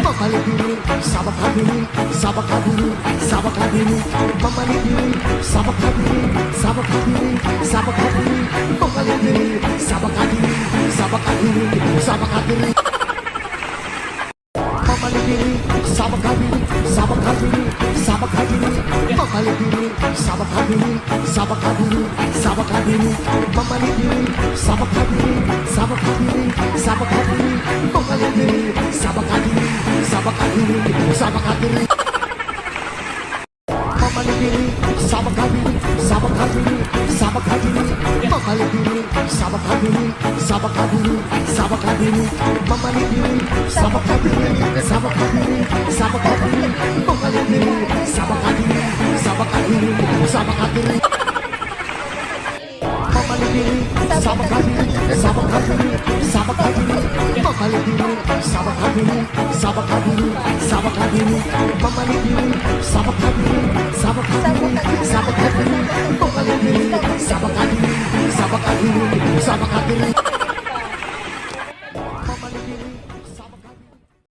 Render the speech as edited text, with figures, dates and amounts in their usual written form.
Mamalibili, sabakabili, sabakabili, sabakabili, mamalibili, sabakabili, sabakabili, sabakabili, mamalibili, sabakabili, sabakabili, sabakabili. Mamalibili, sabakabili, sabakabili, sabakabili, mamalibili, sabakabili, sabakabili, sabakabili, mamalibili, sabakabili, sabakabili, sabakabili, mamalibili, sabakabili, sabakabili, sabakabili. Mamalibili, sabakabili, sabakabili, sabakabili, mamalibili, sabakabili, sabakabili, sabakabili, mamalibili, sabakabili, sabakabili, sabakabili, mamalibili, sabakabili, sabakabili, sabakabili. Mamalibili, sabakabili, sabakabili, sabakabili, mamalibili, sabakabili, sabakabili, sabakabili, mamalibili, sabakabili, sabakabili, sabakabili, mamalibili, sabakabili, sabakabili, sabakabili.